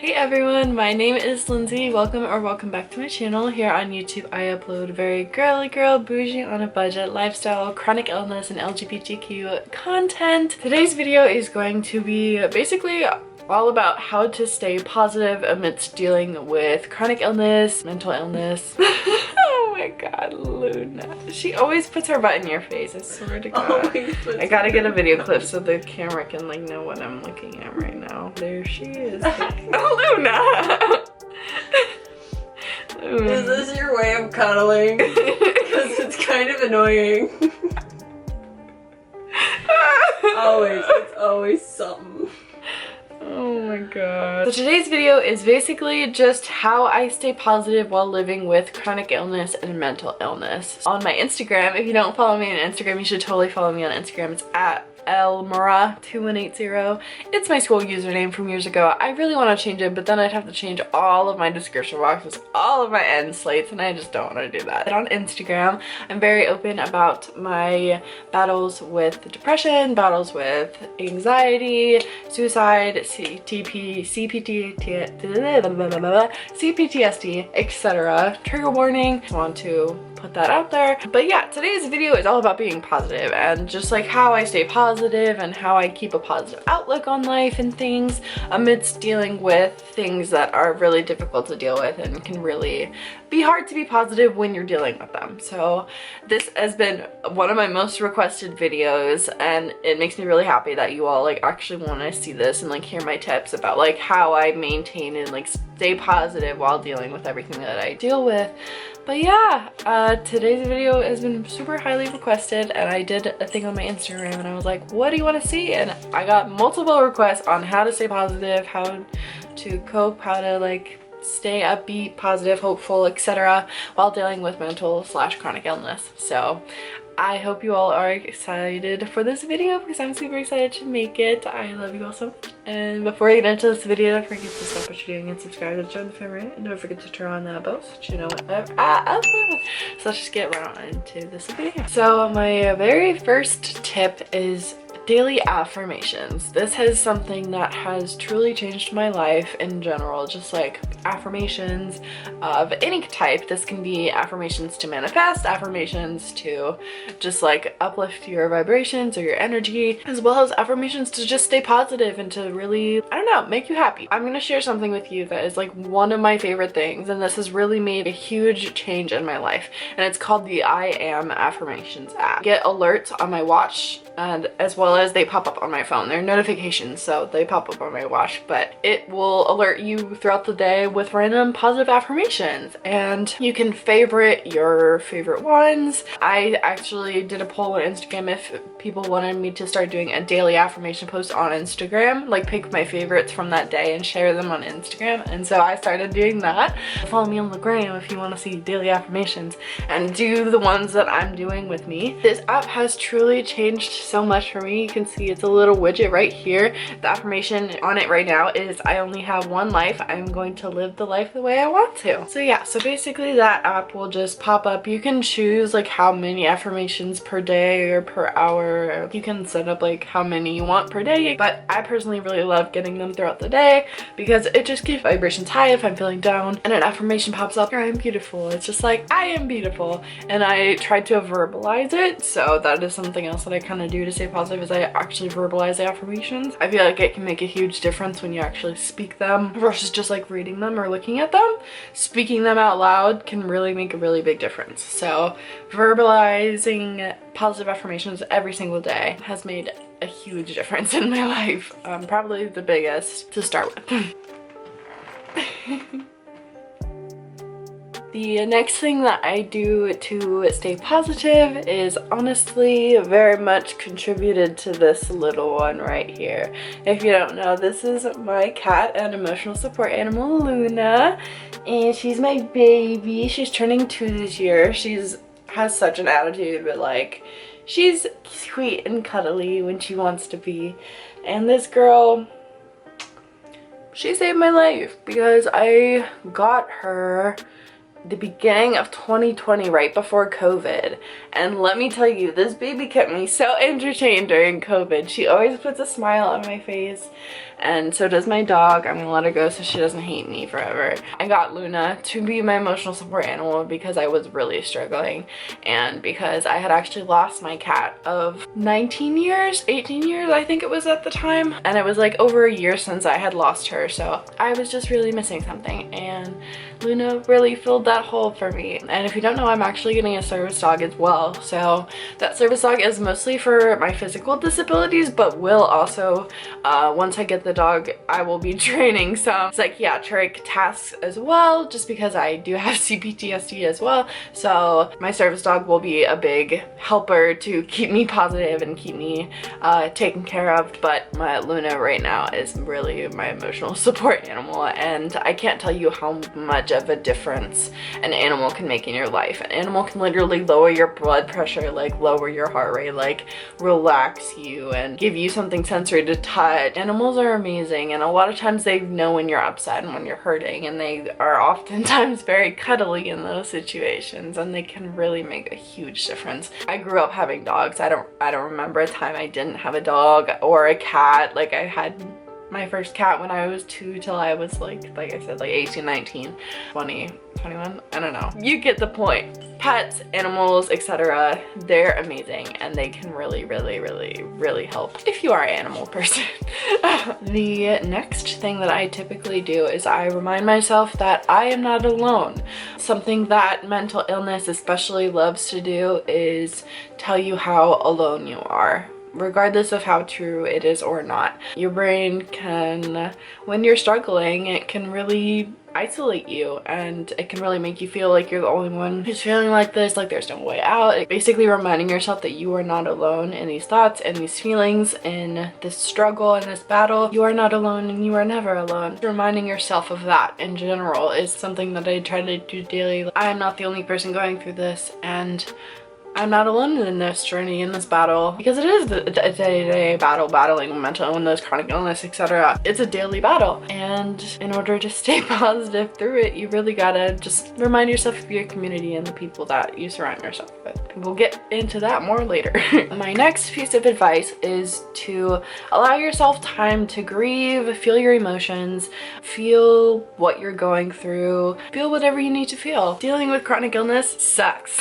Hey everyone, my name is Lindsay. Welcome back to my channel. Here on YouTube, I upload very girly girl, bougie, on a budget, lifestyle, chronic illness, and LGBTQ content. Today's video is going to be basically all about how to stay positive amidst dealing with chronic illness, mental illness. Oh my god, Luna. She always puts her butt in your face, I swear to god. I gotta get a video clip so the camera can like know what I'm looking at right now. There she is. Oh, Luna! Luna. Is this your way of cuddling? Because it's kind of annoying. It's always something. Oh my god. So today's video is basically just how I stay positive while living with chronic illness and mental illness. On my Instagram, if you don't follow me on Instagram, you should totally follow me on Instagram. It's at lmara2180. It's my school username from years ago. I really want to change it, but then I'd have to change all of my description boxes, all of my end slates, and I just don't want to do that. On Instagram, I'm very open about my battles with depression, battles with anxiety, suicide, cptsd, etc. Trigger warning. I want to put that out there. But yeah, today's video is all about being positive and just like how I stay positive and how I keep a positive outlook on life and things amidst dealing with things that are really difficult to deal with and can really be hard to be positive when you're dealing with them. So this has been one of my most requested videos, and it makes me really happy that you all like actually want to see this and like hear my tips about like how I maintain and like stay positive while dealing with everything that I deal with. But yeah, today's video has been super highly requested, and I did a thing on my Instagram and I was like, what do you want to see? And I got multiple requests on how to stay positive, how to cope, how to like stay upbeat, positive, hopeful, etc. while dealing with mental/chronic illness. So I hope you all are excited for this video because I'm super excited to make it. I love you all so much. And before I get into this video, don't forget to stop what you're doing and subscribe to join the Famurray. And don't forget to turn on that bell so that you know whenever I upload. So let's just get right into this video. So my very first tip is daily affirmations. This is something that has truly changed my life in general, just like affirmations of any type. This can be affirmations to manifest, affirmations to just like uplift your vibrations or your energy, as well as affirmations to just stay positive and to really, I don't know, make you happy. I'm gonna share something with you that is like one of my favorite things, and this has really made a huge change in my life, and it's called the I Am Affirmations app. I get alerts on my watch, and as well as they pop up on my phone. They're notifications, so they pop up on my watch, but it will alert you throughout the day with random positive affirmations, and you can favorite your favorite ones. I actually did a poll on Instagram if people wanted me to start doing a daily affirmation post on Instagram, like pick my favorites from that day and share them on Instagram, and so I started doing that. Follow me on the gram if you want to see daily affirmations and do the ones that I'm doing with me. This app has truly changed so much for me. You can see it's a little widget right here. The affirmation on it right now is, I only have one life. I'm going to live the life the way I want to. So yeah, so basically that app will just pop up. You can choose like how many affirmations per day or per hour. You can set up like how many you want per day, but I personally really love getting them throughout the day because it just keeps vibrations high if I'm feeling down, and an affirmation pops up, I am beautiful. It's just like, I am beautiful, and I tried to verbalize it, so that is something else that I kind of do to stay positive, is I actually verbalize the affirmations. I feel like it can make a huge difference when you actually speak them versus just like reading them or looking at them. Speaking them out loud can really make a really big difference. So verbalizing positive affirmations every single day has made a huge difference in my life. Probably the biggest to start with. The next thing that I do to stay positive is honestly very much contributed to this little one right here. If you don't know, this is my cat and emotional support animal, Luna, and she's my baby. She's turning 2 this year. Has such an attitude, but like she's sweet and cuddly when she wants to be. And this girl, she saved my life because I got her the beginning of 2020, right before COVID, and let me tell you, this baby kept me so entertained during COVID. She always puts a smile on my face, and so does my dog. I'm gonna let her go so she doesn't hate me forever. I got Luna to be my emotional support animal because I was really struggling, and because I had actually lost my cat of 19 years, 18 years I think it was at the time, and it was like over a year since I had lost her, so I was just really missing something, and Luna really filled that hole for me. And if you don't know, I'm actually getting a service dog as well, so that service dog is mostly for my physical disabilities, but will also, once I get the dog, I will be training some psychiatric tasks as well, just because I do have cptsd as well, so my service dog will be a big helper to keep me positive and keep me taken care of. But my Luna right now is really my emotional support animal, and I can't tell you how much of a difference an animal can make in your life. An animal can literally lower your blood pressure, like lower your heart rate, like relax you and give you something sensory to touch. Animals are amazing, and a lot of times they know when you're upset and when you're hurting, and they are oftentimes very cuddly in those situations, and they can really make a huge difference. I grew up having dogs. I don't remember a time I didn't have a dog or a cat. Like, I had my first cat when I was 2 till I was like I said, like 18, 19, 20, 21, I don't know. You get the point. Pets, animals, etc., they're amazing, and they can really, really, really, really help if you are an animal person. The next thing that I typically do is I remind myself that I am not alone. Something that mental illness especially loves to do is tell you how alone you are, regardless of how true it is or not. Your brain can, when you're struggling, it can really isolate you, and it can really make you feel like you're the only one who's feeling like this, like there's no way out. Like, basically reminding yourself that you are not alone in these thoughts and these feelings, in this struggle and this battle. You are not alone, and you are never alone. Reminding yourself of that in general is something that I try to do daily. I am not the only person going through this, and I'm not alone in this journey, in this battle, because it is a day-to-day battle, battling mental illness, chronic illness, etc. It's a daily battle, and in order to stay positive through it, you really gotta just remind yourself of your community and the people that you surround yourself with. We'll get into that more later. My next piece of advice is to allow yourself time to grieve, feel your emotions, feel what you're going through, feel whatever you need to feel. Dealing with chronic illness sucks.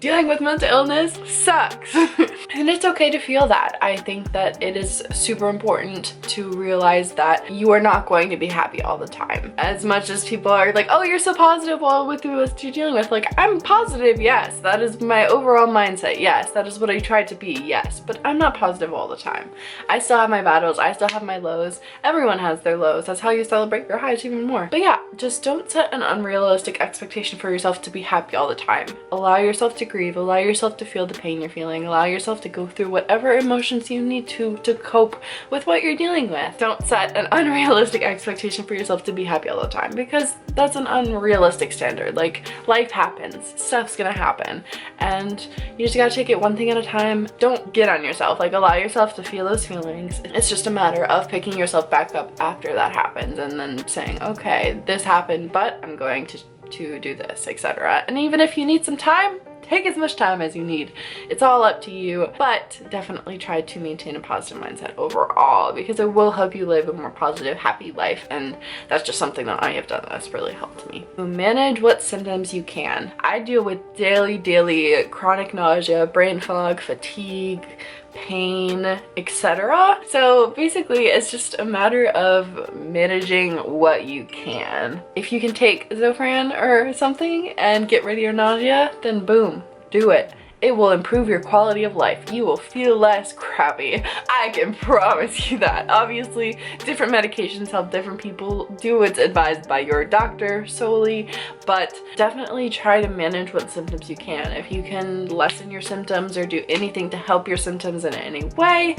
Dealing with mental illness sucks. And it's okay to feel that. I think that it is super important to realize that you are not going to be happy all the time. As much as people are like, oh, you're so positive while with what you're dealing with. Like, I'm positive, yes. That is my overall mindset, yes. That is what I try to be, yes. But I'm not positive all the time. I still have my battles. I still have my lows. Everyone has their lows. That's how you celebrate your highs even more. But yeah, just don't set an unrealistic expectation for yourself to be happy all the time. Allow yourself to grieve. Allow yourself to feel the pain you're feeling. Allow yourself to go through whatever emotions you need to cope with what you're dealing with. Don't set an unrealistic expectation for yourself to be happy all the time, because that's an unrealistic standard. Like, life happens, stuff's gonna happen, and you just gotta take it one thing at a time. Don't get on yourself. Like, allow yourself to feel those feelings. It's just a matter of picking yourself back up after that happens, and then saying, okay, this happened, but I'm going to do this, etc. And even if you need some time, take as much time as you need. It's all up to you, but definitely try to maintain a positive mindset overall, because it will help you live a more positive, happy life, and that's just something that I have done that's really helped me. Manage what symptoms you can. I deal with daily chronic nausea, brain fog, fatigue, pain, etc. So basically it's just a matter of managing what you can. If you can take Zofran or something and get rid of your nausea, then boom, do it. It will improve your quality of life. You will feel less crappy. I can promise you that. Obviously, different medications help different people. Do what's advised by your doctor solely, but definitely try to manage what symptoms you can. If you can lessen your symptoms or do anything to help your symptoms in any way,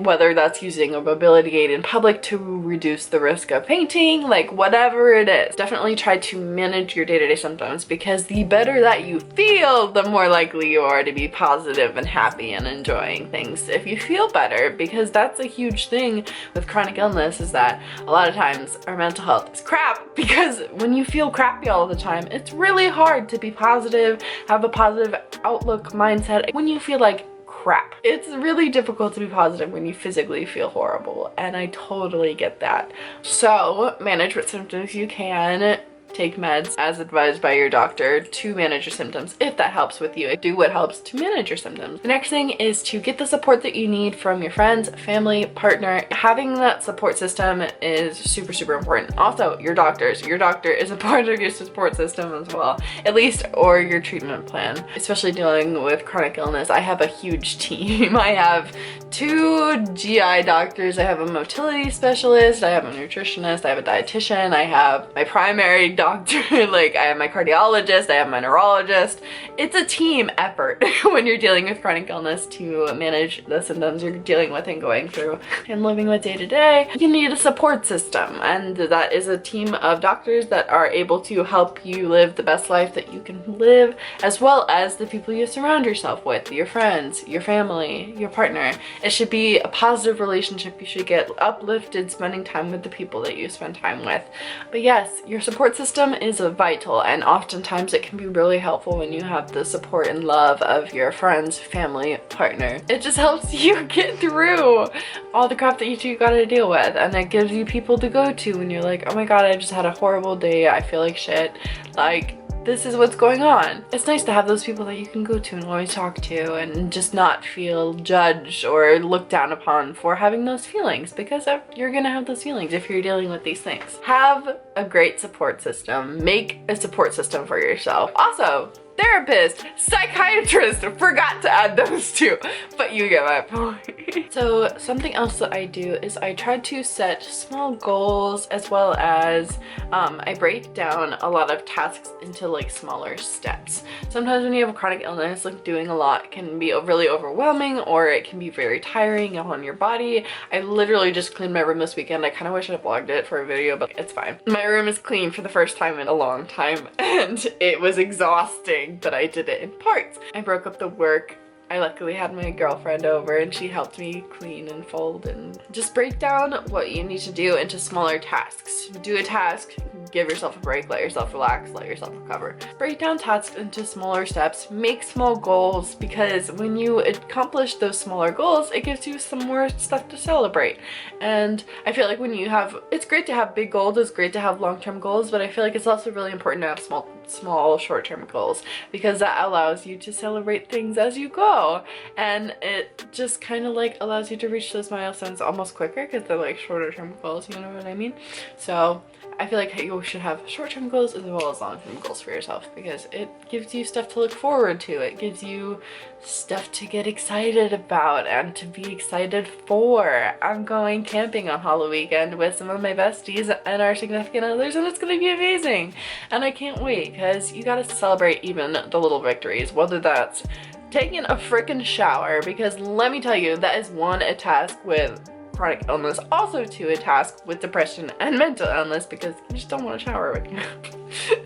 whether that's using a mobility aid in public to reduce the risk of fainting, like whatever it is, definitely try to manage your day-to-day symptoms, because the better that you feel, the more likely you are to be positive and happy and enjoying things if you feel better, because that's a huge thing with chronic illness, is that a lot of times our mental health is crap, because when you feel crappy all the time, it's really hard to be positive, have a positive outlook mindset. When you feel like crap. It's really difficult to be positive when you physically feel horrible, and I totally get that. So manage what symptoms you can. Take meds as advised by your doctor to manage your symptoms if that helps with you. Do what helps to manage your symptoms. The next thing is to get the support that you need from your friends, family, partner. Having that support system is super, super important. Also, your doctors. Your doctor is a part of your support system as well, at least, or your treatment plan. Especially dealing with chronic illness, I have a huge team. I have 2 GI doctors, I have a motility specialist, I have a nutritionist, I have a dietitian, I have my primary doctor, like I have my cardiologist, I have my neurologist. It's a team effort when you're dealing with chronic illness to manage the symptoms you're dealing with and going through and living with day to day. You need a support system, and that is a team of doctors that are able to help you live the best life that you can live, as well as the people you surround yourself with, your friends, your family, your partner. It should be a positive relationship. You should get uplifted spending time with the people that you spend time with. But yes, your support system is vital, and oftentimes it can be really helpful when you have the support and love of your friends, family, partner. It just helps you get through all the crap that you two gotta deal with, and it gives you people to go to when you're like, oh my god, I just had a horrible day, I feel like shit, like this is what's going on. It's nice to have those people that you can go to and always talk to and just not feel judged or looked down upon for having those feelings, because you're gonna have those feelings if you're dealing with these things. Have a great support system. Make a support system for yourself. Also, therapist, psychiatrist, forgot to add those two, but you get my point. So something else that I do is I try to set small goals, as well as I break down a lot of tasks into like smaller steps. Sometimes when you have a chronic illness, like doing a lot can be really overwhelming, or it can be very tiring on your body. I literally just cleaned my room this weekend. I kind of wish I vlogged it for a video, but it's fine. My room is clean for the first time in a long time, and it was exhausting, but I did it in parts. I broke up the work. I luckily had my girlfriend over, and she helped me clean and fold and just break down what you need to do into smaller tasks. Do a task, give yourself a break, let yourself relax, let yourself recover. Break down tasks into smaller steps, make small goals, because when you accomplish those smaller goals, it gives you some more stuff to celebrate. And I feel like when you have, it's great to have big goals, it's great to have long-term goals, but I feel like it's also really important to have small short-term goals, because that allows you to celebrate things as you go, and it just kind of like allows you to reach those milestones almost quicker, because they're like shorter term goals, you know what I mean? So I feel like you should have short-term goals as well as long-term goals for yourself, because it gives you stuff to look forward to. It gives you stuff to get excited about and to be excited for. I'm going camping on Halloween weekend with some of my besties and our significant others, and it's gonna be amazing. And I can't wait, because you gotta celebrate even the little victories, whether that's taking a freaking shower, because let me tell you, that is one, a task with chronic illness, also to a task with depression and mental illness, because you just don't want to shower when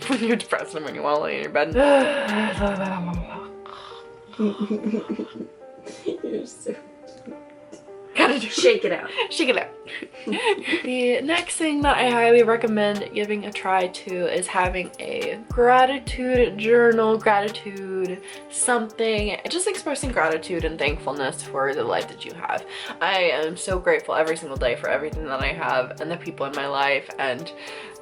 when you're depressed and when you want to lay in your bed. You're so Gotta do. shake it out. Shake it out. The next thing that I highly recommend giving a try to is having a gratitude journal, gratitude something, just expressing gratitude and thankfulness for the life that you have. I am so grateful every single day for everything that I have and the people in my life and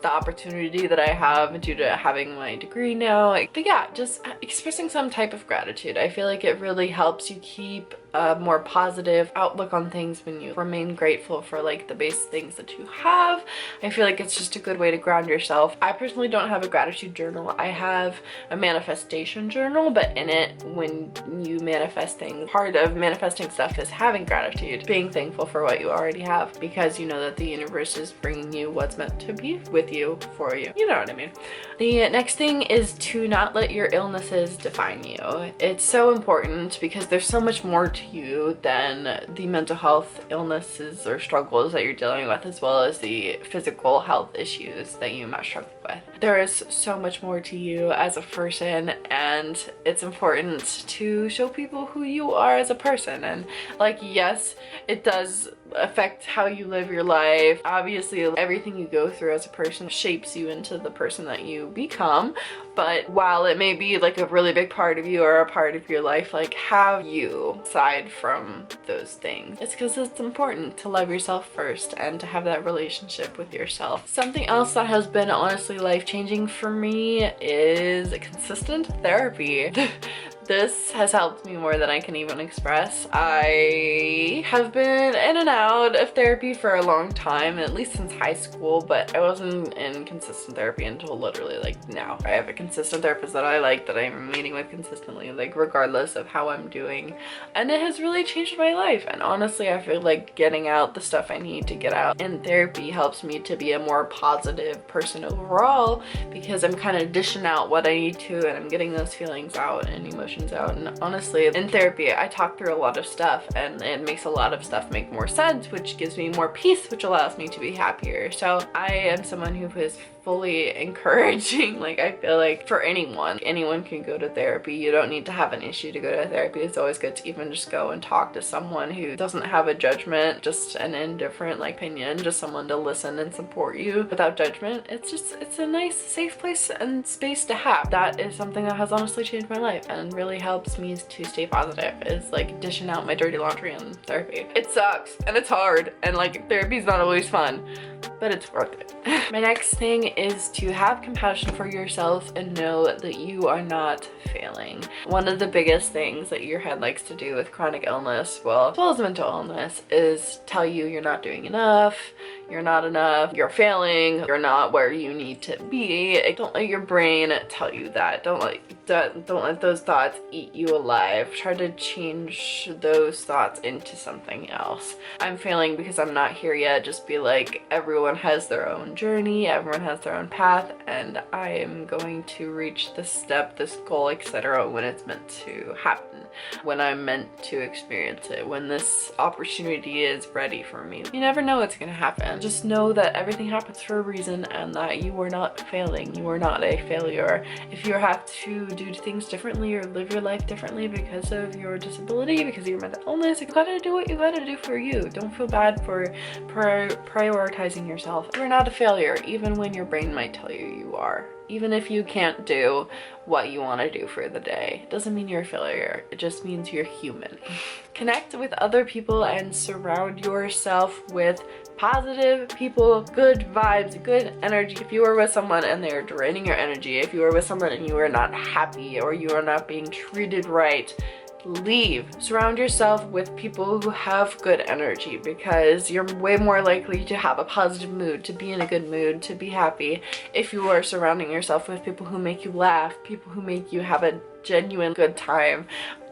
the opportunity that I have due to having my degree now. But yeah, just expressing some type of gratitude. I feel like it really helps you keep a more positive outlook on things when you remain grateful for like the base things that you have. I feel like it's just a good way to ground yourself. I personally don't have a gratitude journal. I have a manifestation journal, but in it, when you manifest things, part of manifesting stuff is having gratitude, being thankful for what you already have, because you know that the universe is bringing you what's meant to be with you, for you. You know what I mean? The next thing is to not let your illnesses define you. It's so important, because there's so much more to you than the mental health illnesses or struggles that you're dealing with, as well as the physical health issues that you might struggle with. There is so much more to you as a person, and it's important to show people who you are as a person. And like, yes, it does affect how you live your life. Obviously, everything you go through as a person shapes you into the person that you become. But while it may be like a really big part of you or a part of your life, like have you aside from those things. It's because it's important to love yourself first and to have that relationship with yourself. Something else that has been honestly life-changing for me is consistent therapy. This has helped me more than I can even express. I have been in and out of therapy for a long time, at least since high school, but I wasn't in consistent therapy until literally like now. I have a consistent therapist that I like, that I'm meeting with consistently, like regardless of how I'm doing. And it has really changed my life. And honestly, I feel like getting out the stuff I need to get out in therapy helps me to be a more positive person overall, because I'm kind of dishing out what I need to and I'm getting those feelings out and emotions out. And honestly, in therapy I talk through a lot of stuff and it makes a lot of stuff make more sense, which gives me more peace, which allows me to be happier. So I am someone who is fully encouraging, like I feel like for anyone can go to therapy. You don't need to have an issue to go to therapy. It's always good to even just go and talk to someone who doesn't have a judgment, just an indifferent like opinion, just someone to listen and support you without judgment. It's a nice safe place and space to have. That is something that has honestly changed my life and really helps me to stay positive, is like dishing out my dirty laundry in therapy. It sucks and it's hard and like therapy is not always fun, but it's worth it. My next thing is to have compassion for yourself and know that you are not failing. One of the biggest things that your head likes to do with chronic illness, well, as well as mental illness, is tell you you're not doing enough, you're not enough, you're failing, you're not where you need to be. Don't let your brain tell you that. Don't let those thoughts eat you alive. Try to change those thoughts into something else. I'm failing because I'm not here yet. Just be like, everyone has their own journey, everyone has their own path, and I am going to reach this step, this goal, etc. when it's meant to happen, when I'm meant to experience it, when this opportunity is ready for me. You never know what's gonna happen. Just know that everything happens for a reason and that you are not failing. You are not a failure. If you have to do things differently or live your life differently because of your disability, because of your mental illness, you gotta do what you gotta do for you. Don't feel bad for prioritizing yourself. You're not a failure, even when your brain might tell you you are. Even if you can't do what you want to do for the day, it doesn't mean you're a failure. It just means you're human. Connect with other people and surround yourself with positive people, good vibes, good energy. If you are with someone and they're draining your energy, if you are with someone and you are not happy or you are not being treated right, leave. Surround yourself with people who have good energy, because you're way more likely to have a positive mood, to be in a good mood, to be happy if you are surrounding yourself with people who make you laugh, people who make you have a genuine good time.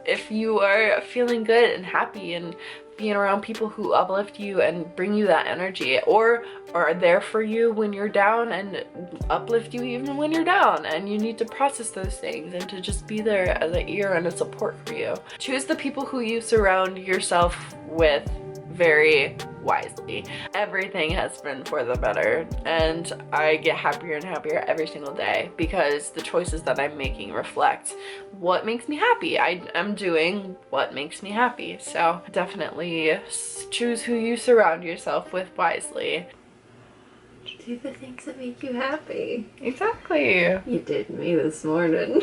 If you are feeling good and happy and being around people who uplift you and bring you that energy, or are there for you when you're down and uplift you even when you're down and you need to process those things, and to just be there as an ear and a support for you. Choose the people who you surround yourself with very wisely. Everything has been for the better, and I get happier and happier every single day because the choices that I'm making reflect what makes me happy. I am doing what makes me happy. So definitely choose who you surround yourself with wisely. Do the things that make you happy. Exactly. You did me this morning.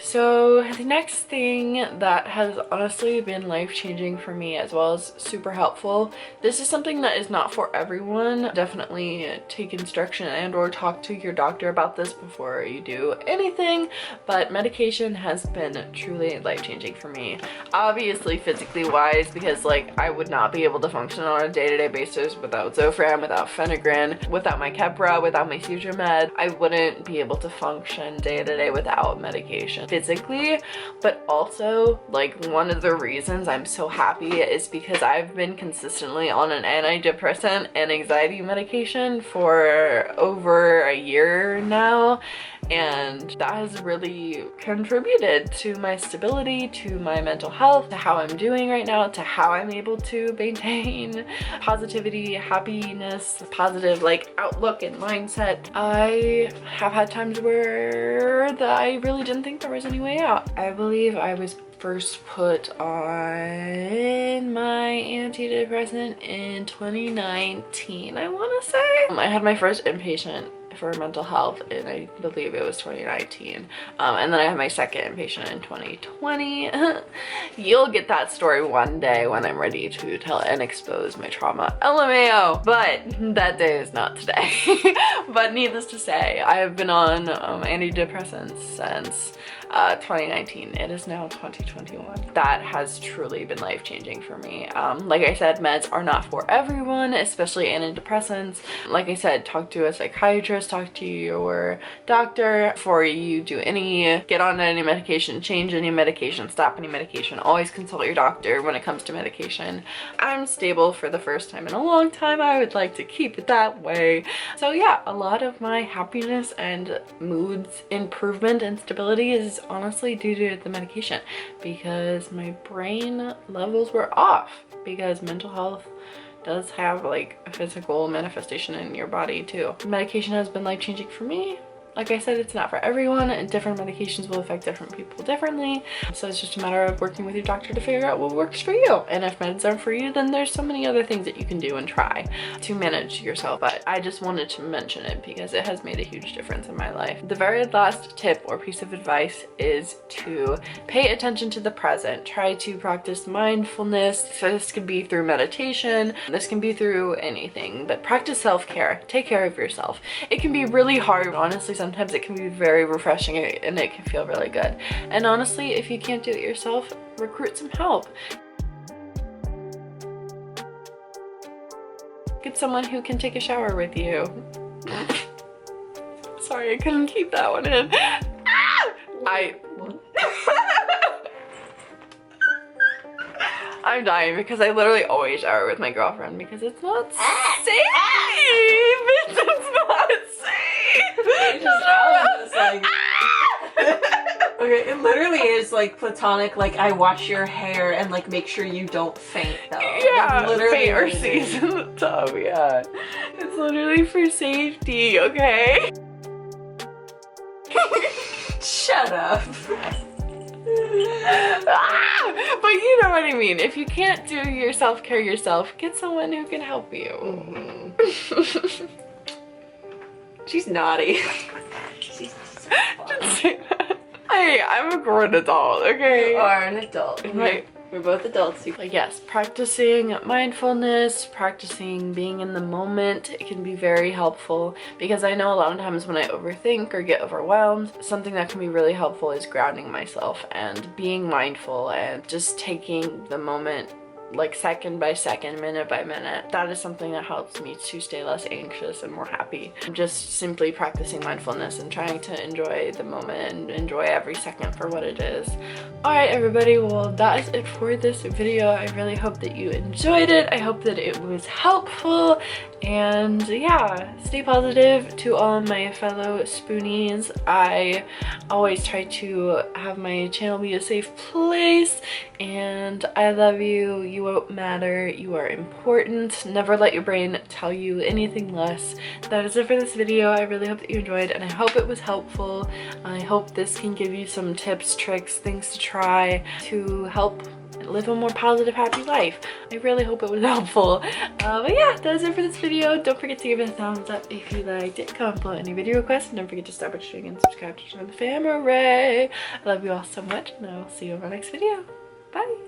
So the next thing that has honestly been life-changing for me, as well as super helpful, this is something that is not for everyone. Definitely take instruction and or talk to your doctor about this before you do anything, but medication has been truly life-changing for me. Obviously physically wise, because like I would not be able to function on a day-to-day basis without Zofran, without Phenergan, without my Keppra, without my seizure med. I wouldn't be able to function day-to-day without medication. Physically, but also like one of the reasons I'm so happy is because I've been consistently on an antidepressant and anxiety medication for over a year now, and that has really contributed to my stability, to my mental health, to how I'm doing right now, to how I'm able to maintain positivity, happiness, positive like outlook and mindset. I have had times where I really didn't think there was any way out. I believe I was first put on my antidepressant in 2019, I want to say. I had my first inpatient for mental health and I believe it was 2019, and then I had my second inpatient in 2020. You'll get that story one day when I'm ready to tell and expose my trauma, LMAO, but that day is not today. But needless to say, I have been on antidepressants since 2019. It is now 2021. That has truly been life-changing for me. Like I said, meds are not for everyone, especially antidepressants. Like I said, talk to a psychiatrist, talk to your doctor before you do get on any medication, change any medication, stop any medication. Always consult your doctor when it comes to medication. I'm stable for the first time in a long time. I would like to keep it that way. So yeah, a lot of my happiness and moods improvement and stability is honestly due to the medication, because my brain levels were off, because mental health does have like a physical manifestation in your body too. Medication has been life-changing for me. Like I said, it's not for everyone, and different medications will affect different people differently. So it's just a matter of working with your doctor to figure out what works for you. And if meds aren't for you, then there's so many other things that you can do and try to manage yourself. But I just wanted to mention it because it has made a huge difference in my life. The very last tip or piece of advice is to pay attention to the present. Try to practice mindfulness. So this can be through meditation. This can be through anything, but practice self-care. Take care of yourself. It can be really hard, honestly. Sometimes it can be very refreshing and it can feel really good. And honestly, if you can't do it yourself, recruit some help. Get someone who can take a shower with you. Sorry, I couldn't keep that one in. I'm dying because I literally always shower with my girlfriend because it's not safe. It's not safe. Okay, it literally is like platonic, like I wash your hair and like make sure you don't faint though. Yeah, like, literally faint or sneeze in the tub, yeah. It's literally for safety, okay? Shut up. But you know what I mean. If you can't do your self-care yourself, get someone who can help you. Mm-hmm. She's naughty. She's so Just say that. Hey, I'm a grown adult, okay? You are an adult. Right. We're both adults. But yes, practicing mindfulness, practicing being in the moment, it can be very helpful, because I know a lot of times when I overthink or get overwhelmed, something that can be really helpful is grounding myself and being mindful and just taking the moment like second by second, minute by minute. That is something that helps me to stay less anxious and more happy. I'm just simply practicing mindfulness and trying to enjoy the moment and enjoy every second for what it is. Alright everybody, well that is it for this video. I really hope that you enjoyed it. I hope that it was helpful, and yeah, stay positive to all my fellow spoonies. I always try to have my channel be a safe place, and I love you. You won't matter. You are important. Never let your brain tell you anything less. That is it for this video. I really hope that you enjoyed, and I hope it was helpful. I hope this can give you some tips, tricks, things to try to help live a more positive, happy life. I really hope it was helpful. But yeah, that is it for this video. Don't forget to give it a thumbs up if you liked it. Comment below any video requests, and don't forget to stop watching and subscribe to the Famurray. I love you all so much, and I will see you in my next video. Bye!